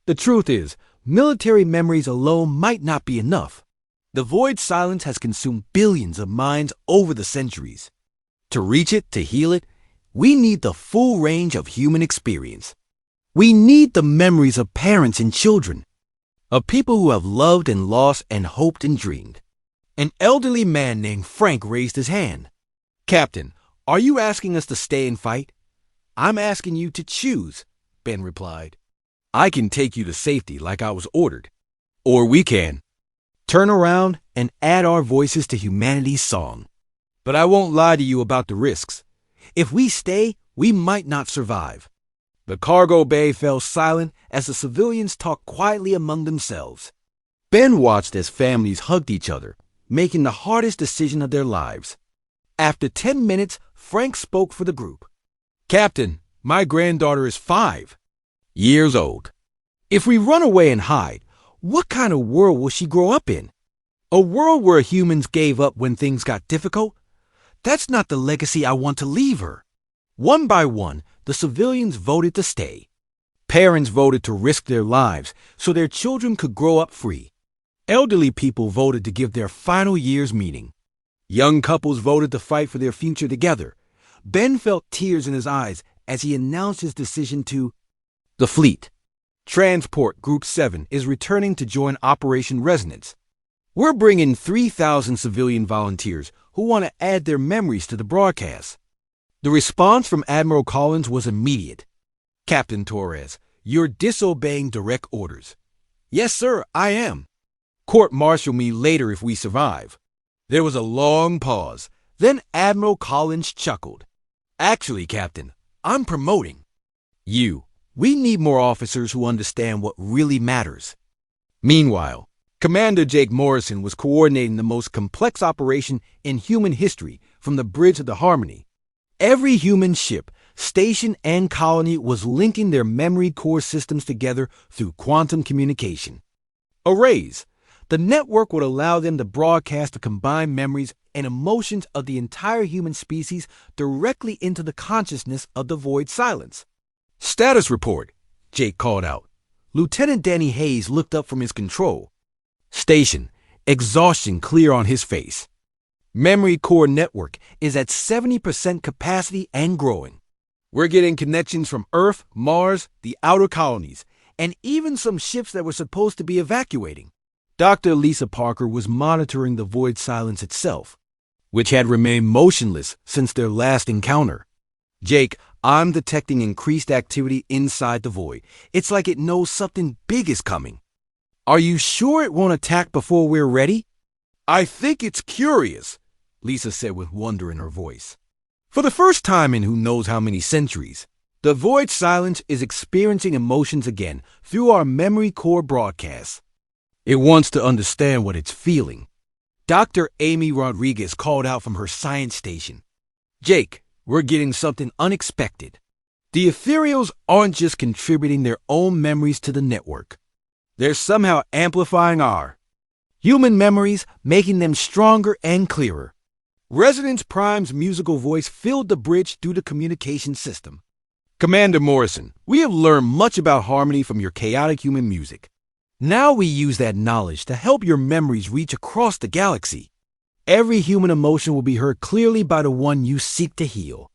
The truth is, military memories alone might not be enough. The Void Silence has consumed billions of minds over the centuries. To reach it, to heal it, we need the full range of human experience. We need the memories of parents and children, of people who have loved and lost and hoped and dreamed." An elderly man named Frank raised his hand. "Captain, are you asking us to stay and fight?" "I'm asking you to choose," Ben replied. "I can take you to safety like I was ordered. Or we can turn around and add our voices to humanity's song. But I won't lie to you about the risks. If we stay, we might not survive." The cargo bay fell silent as the civilians talked quietly among themselves. Ben watched as families hugged each other, making the hardest decision of their lives. After 10 minutes, Frank spoke for the group. "Captain, my granddaughter is 5 years old. If we run away and hide, what kind of world will she grow up in? A world where humans gave up when things got difficult? That's not the legacy I want to leave her." One by one, the civilians voted to stay. Parents voted to risk their lives so their children could grow up free. Elderly people voted to give their final years meaning. Young couples voted to fight for their future together. Ben felt tears in his eyes as he announced his decision to the fleet. Transport Group 7 is returning to join Operation Resonance. We're bringing 3,000 civilian volunteers who want to add their memories to the broadcast. The response from Admiral Collins was immediate. "Captain Torres, you're disobeying direct orders." "Yes, sir, I am." "Court-martial me later if we survive." There was a long pause. Then Admiral Collins chuckled. "Actually, Captain, I'm promoting you. We need more officers who understand what really matters." Meanwhile, Commander Jake Morrison was coordinating the most complex operation in human history from the bridge of the Harmony. Every human ship, station, and colony was linking their memory core systems together through quantum communication. Arrays. The network would allow them to broadcast the combined memories and emotions of the entire human species directly into the consciousness of the Void Silence. Status report, Jake called out. Lieutenant Danny Hayes looked up from his control station, exhaustion clear on his face. Memory core network is at 70% capacity and growing. We're getting connections from Earth, Mars, the outer colonies, and even some ships that were supposed to be evacuating. Dr. Lisa Parker was monitoring the void silence itself, which had remained motionless since their last encounter. Jake, I'm detecting increased activity inside the void. It's like it knows something big is coming. Are you sure it won't attack before we're ready? I think it's curious, Lisa said with wonder in her voice. For the first time in who knows how many centuries, the void silence is experiencing emotions again through our memory core broadcasts. It wants to understand what it's feeling. Dr. Amy Rodriguez called out from her science station. Jake, we're getting something unexpected. The ethereals aren't just contributing their own memories to the network. They're somehow amplifying our human memories, making them stronger and clearer. Resonance Prime's musical voice filled the bridge through the communication system. Commander Morrison, we have learned much about harmony from your chaotic human music. Now we use that knowledge to help your memories reach across the galaxy. Every human emotion will be heard clearly by the one you seek to heal.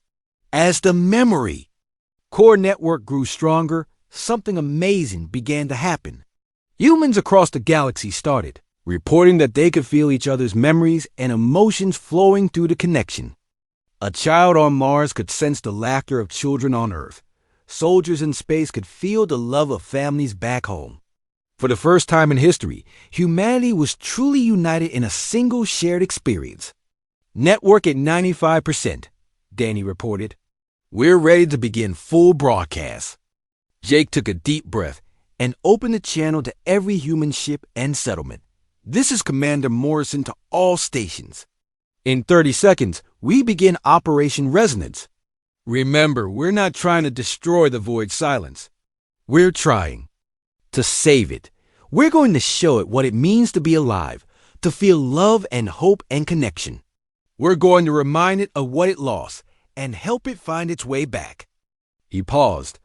As the memory core network grew stronger, something amazing began to happen. Humans across the galaxy started reporting that they could feel each other's memories and emotions flowing through the connection. A child on Mars could sense the laughter of children on Earth. Soldiers in space could feel the love of families back home. For the first time in history, humanity was truly united in a single shared experience. Network at 95%, Danny reported. We're ready to begin full broadcast. Jake took a deep breath and opened the channel to every human ship and settlement. This is Commander Morrison to all stations. In 30 seconds, we begin Operation Resonance. Remember, we're not trying to destroy the void silence. We're trying to save it. We're going to show it what it means to be alive, to feel love and hope and connection. We're going to remind it of what it lost and help it find its way back. He paused,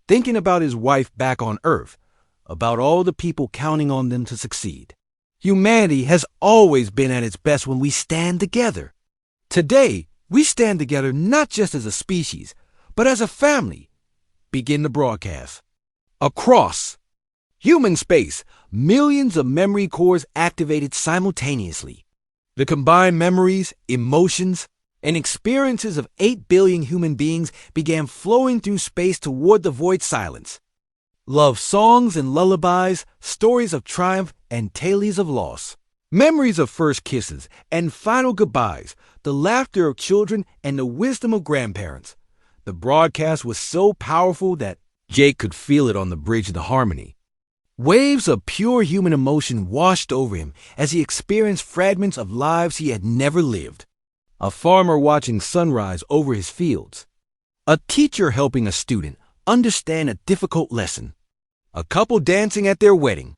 thinking about his wife back on Earth, about all the people counting on them to succeed. Humanity has always been at its best when we stand together. Today, we stand together not just as a species, but as a family. Begin the broadcast. Across human space, millions of memory cores activated simultaneously. The combined memories, emotions, and experiences of 8 billion human beings began flowing through space toward the void silence. Love songs and lullabies, stories of triumph and tales of loss. Memories of first kisses and final goodbyes, the laughter of children and the wisdom of grandparents. The broadcast was so powerful that Jake could feel it on the bridge of the harmony. Waves of pure human emotion washed over him as he experienced fragments of lives he had never lived. A farmer watching sunrise over his fields. A teacher helping a student understand a difficult lesson. A couple dancing at their wedding.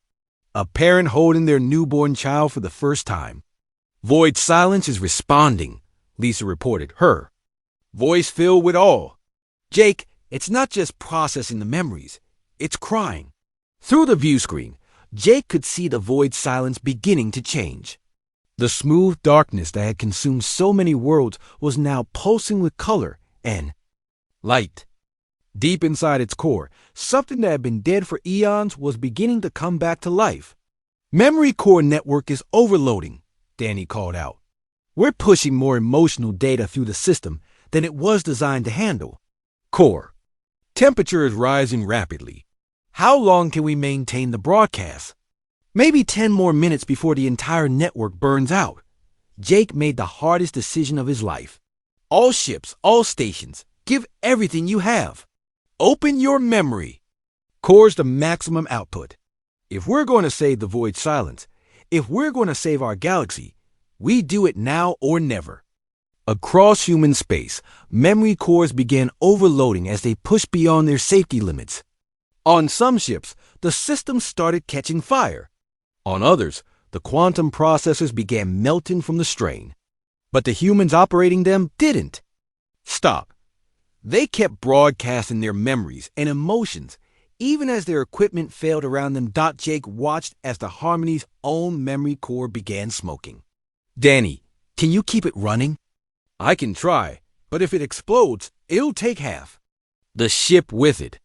A parent holding their newborn child for the first time. Void silence is responding, Lisa reported, her voice filled with awe. Jake, it's not just processing the memories, it's crying. Through the view screen, Jake could see the void silence beginning to change. The smooth darkness that had consumed so many worlds was now pulsing with color and light. Deep inside its core, something that had been dead for eons was beginning to come back to life. Memory core network is overloading, Danny called out. We're pushing more emotional data through the system than it was designed to handle. Core. Temperature is rising rapidly. How long can we maintain the broadcast? Maybe 10 more minutes before the entire network burns out. Jake made the hardest decision of his life. All ships, all stations, give everything you have. Open your memory. Cores to maximum output. If we're going to save the void silence, if we're going to save our galaxy, we do it now or never. Across human space, memory cores began overloading as they pushed beyond their safety limits. On some ships, the systems started catching fire. On others, the quantum processors began melting from the strain. But the humans operating them didn't. Stop. They kept broadcasting their memories and emotions, even as their equipment failed around them. Jake watched as the Harmony's own memory core began smoking. Danny, can you keep it running? I can try, but if it explodes, it'll take half. The ship with it.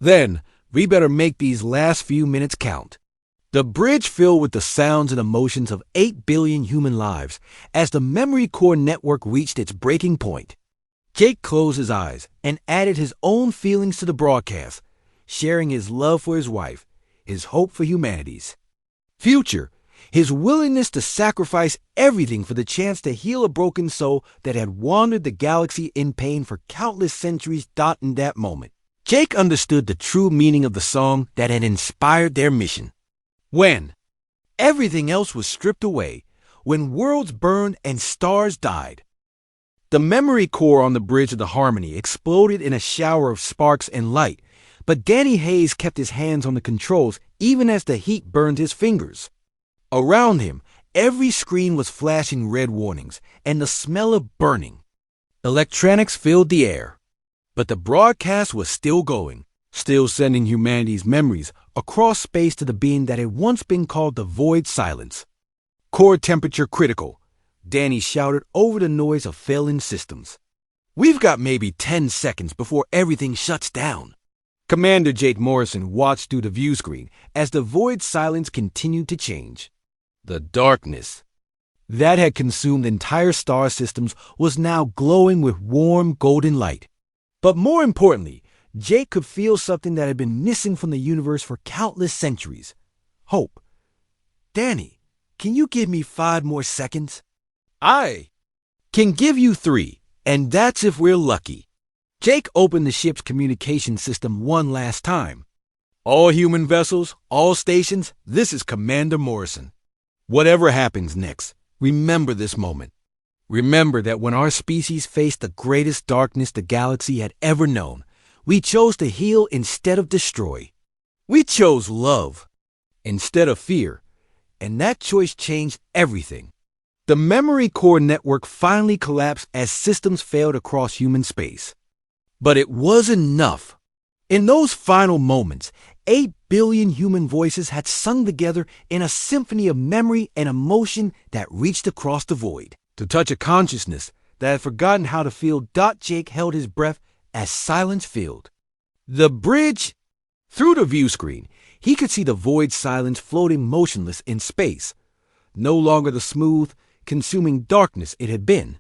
Then, we better make these last few minutes count. The bridge filled with the sounds and emotions of 8 billion human lives as the memory core network reached its breaking point. Jake closed his eyes and added his own feelings to the broadcast, sharing his love for his wife, his hope for humanity's future, his willingness to sacrifice everything for the chance to heal a broken soul that had wandered the galaxy in pain for countless centuries. In that moment, Jake understood the true meaning of the song that had inspired their mission. When everything else was stripped away, when worlds burned and stars died, the memory core on the bridge of the Harmony exploded in a shower of sparks and light, but Danny Hayes kept his hands on the controls even as the heat burned his fingers. Around him, every screen was flashing red warnings and the smell of burning. Electronics filled the air, but the broadcast was still going, still sending humanity's memories across space to the being that had once been called the Void Silence. Core temperature critical, Danny shouted over the noise of failing systems. We've got maybe 10 seconds before everything shuts down. Commander Jake Morrison watched through the view screen as the Void Silence continued to change. The darkness that had consumed entire star systems was now glowing with warm golden light. But more importantly, Jake could feel something that had been missing from the universe for countless centuries. Hope. Danny, can you give me 5 more seconds? I can give you 3, and that's if we're lucky. Jake opened the ship's communication system one last time. All human vessels, all stations, this is Commander Morrison. Whatever happens next, remember this moment. Remember that when our species faced the greatest darkness the galaxy had ever known, we chose to heal instead of destroy. We chose love instead of fear, and that choice changed everything. The memory core network finally collapsed as systems failed across human space. But it was enough. In those final moments, 8 billion human voices had sung together in a symphony of memory and emotion that reached across the void to touch a consciousness that had forgotten how to feel. Jake held his breath as silence filled the bridge. Through the view screen, he could see the Void Silence floating motionless in space, no longer the smooth, consuming darkness it had been.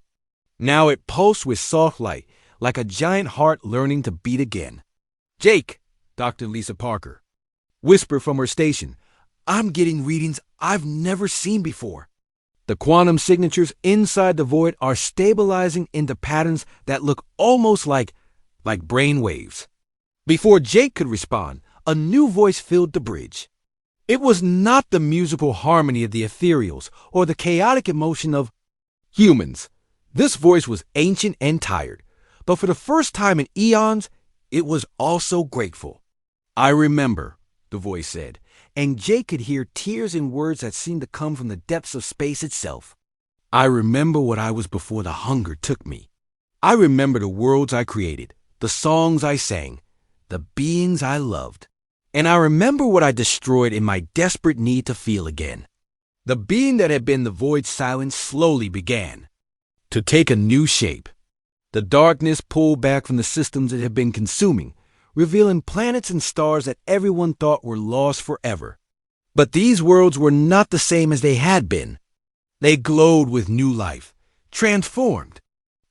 Now it pulsed with soft light, like a giant heart learning to beat again. Jake, Dr. Lisa Parker whispered from her station, I'm getting readings I've never seen before. The quantum signatures inside the void are stabilizing into patterns that look almost like brain waves. Before Jake could respond, a new voice filled the bridge. It was not the musical harmony of the ethereals or the chaotic emotion of humans. This voice was ancient and tired, but for the first time in eons, it was also grateful. I remember, the voice said, and Jake could hear tears in words that seemed to come from the depths of space itself. I remember what I was before the hunger took me. I remember the worlds I created, the songs I sang, the beings I loved. And I remember what I destroyed in my desperate need to feel again. The being that had been the Void Silence slowly began to take a new shape. The darkness pulled back from the systems it had been consuming, revealing planets and stars that everyone thought were lost forever. But these worlds were not the same as they had been. They glowed with new life, transformed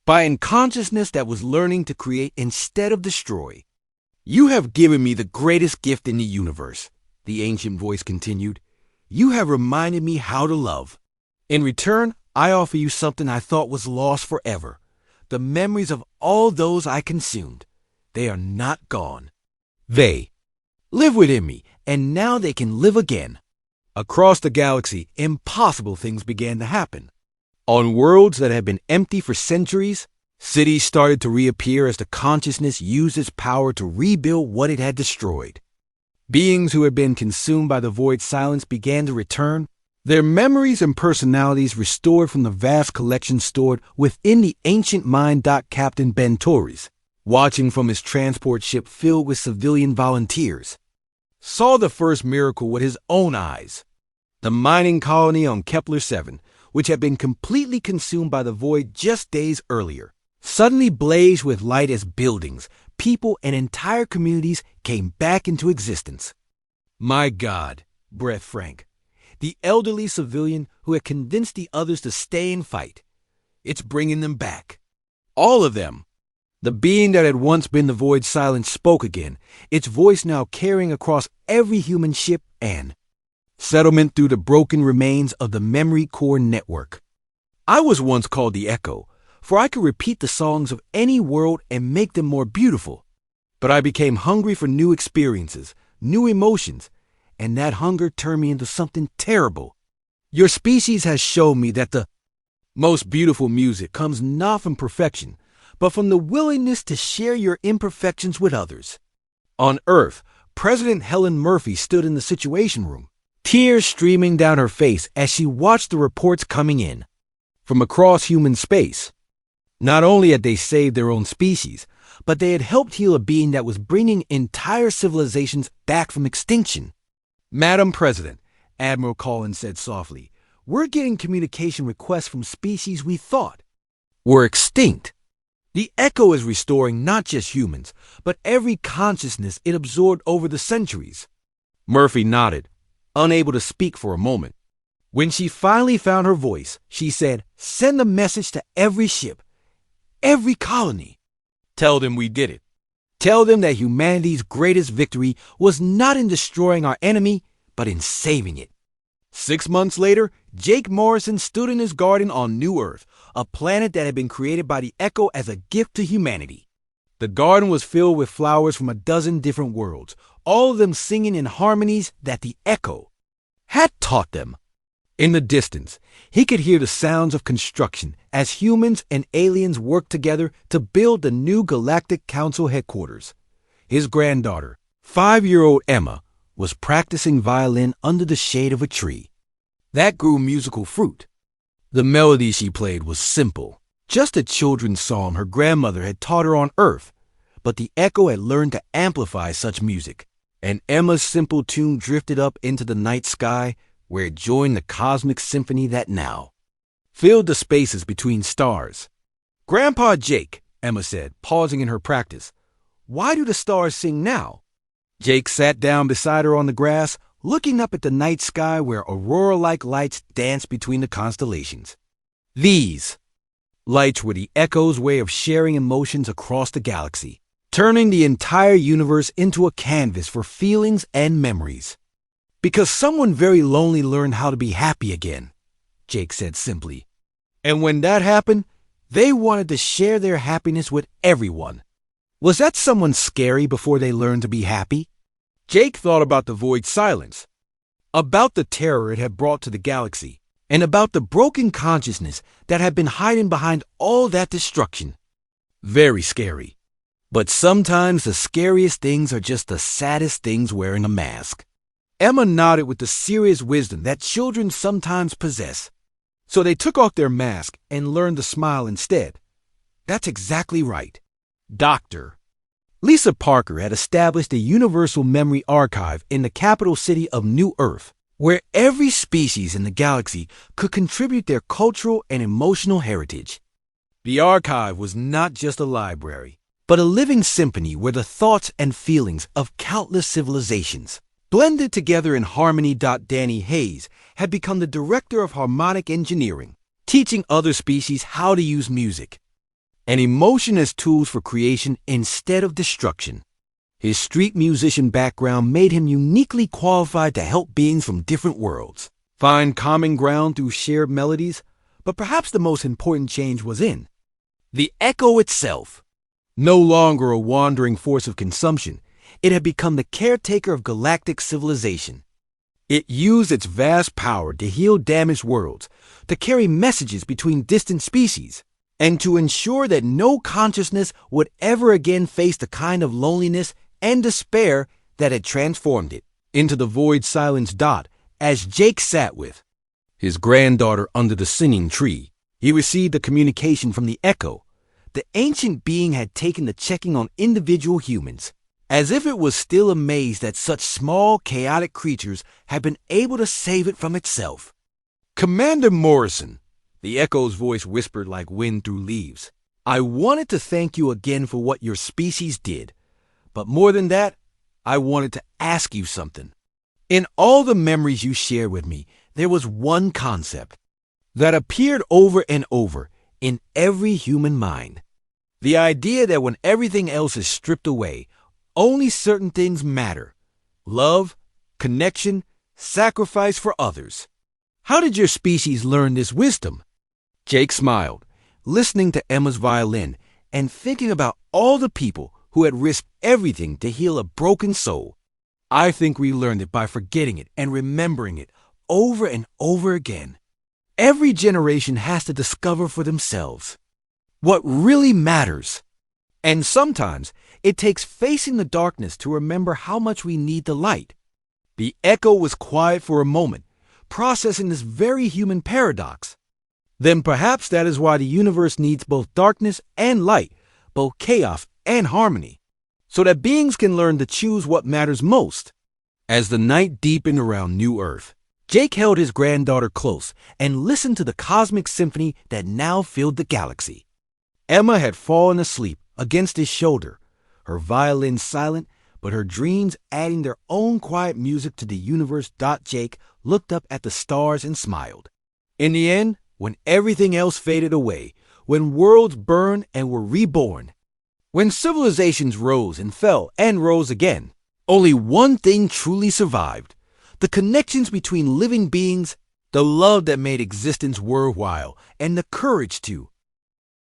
by a consciousness that was learning to create instead of destroy. You have given me the greatest gift in the universe, the ancient voice continued. You have reminded me how to love. In return, I offer you something I thought was lost forever, the memories of all those I consumed. They are not gone. They live within me, and now they can live again. Across the galaxy, impossible things began to happen. On worlds that had been empty for centuries, cities started to reappear as the consciousness used its power to rebuild what it had destroyed. Beings who had been consumed by the Void Silence began to return, their memories and personalities restored from the vast collection stored within the ancient mind. Captain Ben Torres, watching from his transport ship filled with civilian volunteers, saw the first miracle with his own eyes. The mining colony on Kepler-7, which had been completely consumed by the void just days earlier, suddenly blazed with light as buildings, people, and entire communities came back into existence. "My God," breathed Frank, the elderly civilian who had convinced the others to stay and fight. "It's bringing them back. All of them." The being that had once been the void silence spoke again, its voice now carrying across every human ship and settlement through the broken remains of the memory core network. "I was once called the Echo, for I could repeat the songs of any world and make them more beautiful. But I became hungry for new experiences, new emotions, and that hunger turned me into something terrible. Your species has shown me that the most beautiful music comes not from perfection, but from the willingness to share your imperfections with others." On Earth, President Helen Murphy stood in the Situation Room, tears streaming down her face as she watched the reports coming in from across human space. Not only had they saved their own species, but they had helped heal a being that was bringing entire civilizations back from extinction. "Madam President," Admiral Collins said softly, "we're getting communication requests from species we thought were extinct. The Echo is restoring not just humans, but every consciousness it absorbed over the centuries." Murphy nodded, unable to speak for a moment. When she finally found her voice, she said, "Send a message to every ship, every colony. Tell them we did it. Tell them that humanity's greatest victory was not in destroying our enemy, but in saving it." 6 months later, Jake Morrison stood in his garden on New Earth, a planet that had been created by the Echo as a gift to humanity. The garden was filled with flowers from a dozen different worlds, all of them singing in harmonies that the Echo had taught them. In the distance, he could hear the sounds of construction as humans and aliens worked together to build the new Galactic Council headquarters. His granddaughter, 5-year-old Emma, was practicing violin under the shade of a tree. That grew musical fruit. The melody she played was simple, just a children's song her grandmother had taught her on Earth, but the Echo had learned to amplify such music, and Emma's simple tune drifted up into the night sky, where it joined the cosmic symphony that now filled the spaces between stars. "Grandpa Jake," Emma said, pausing in her practice, "why do the stars sing now?" Jake sat down beside her on the grass, looking up at the night sky where aurora-like lights danced between the constellations. These lights were the Echo's way of sharing emotions across the galaxy, turning the entire universe into a canvas for feelings and memories. "Because someone very lonely learned how to be happy again," Jake said simply. "And when that happened, they wanted to share their happiness with everyone. Was that someone scary before they learned to be happy?" Jake thought about the void silence, about the terror it had brought to the galaxy, and about the broken consciousness that had been hiding behind all that destruction. Very scary. But sometimes the scariest things are just the saddest things wearing a mask. Emma nodded with the serious wisdom that children sometimes possess. "So they took off their mask and learned to smile instead." "That's exactly right. Doctor." Lisa Parker had established a universal memory archive in the capital city of New Earth, where every species in the galaxy could contribute their cultural and emotional heritage. The archive was not just a library, but a living symphony where the thoughts and feelings of countless civilizations blended together in harmony. Danny Hayes had become the director of harmonic engineering, teaching other species how to use music and emotion as tools for creation instead of destruction. His street musician background made him uniquely qualified to help beings from different worlds find common ground through shared melodies, but perhaps the most important change was in the Echo itself. No longer a wandering force of consumption, it had become the caretaker of galactic civilization. It used its vast power to heal damaged worlds, to carry messages between distant species, and to ensure that no consciousness would ever again face the kind of loneliness and despair that had transformed it into the void silence. As Jake sat with his granddaughter under the singing tree, he received a communication from the Echo, the ancient being had taken to checking on individual humans, as if it was still amazed that such small, chaotic creatures had been able to save it from itself. "Commander Morrison," the echo's voice whispered like wind through leaves, "I wanted to thank you again for what your species did. But more than that, I wanted to ask you something. In all the memories you shared with me, there was one concept that appeared over and over in every human mind. The idea that when everything else is stripped away, only certain things matter: love, connection, sacrifice for others. How did your species learn this wisdom?" Jake smiled, listening to Emma's violin and thinking about all the people who had risked everything to heal a broken soul. "I think we learned it by forgetting it and remembering it over and over again. Every generation has to discover for themselves what really matters. And sometimes it takes facing the darkness to remember how much we need the light." The echo was quiet for a moment, processing this very human paradox. "Then perhaps that is why the universe needs both darkness and light, both chaos and harmony, so that beings can learn to choose what matters most." As the night deepened around New Earth, Jake held his granddaughter close and listened to the cosmic symphony that now filled the galaxy. Emma had fallen asleep against his shoulder, her violin silent, but her dreams adding their own quiet music to the universe. Jake looked up at the stars and smiled. In the end, when everything else faded away, when worlds burned and were reborn, when civilizations rose and fell and rose again, only one thing truly survived: the connections between living beings, the love that made existence worthwhile, and the courage to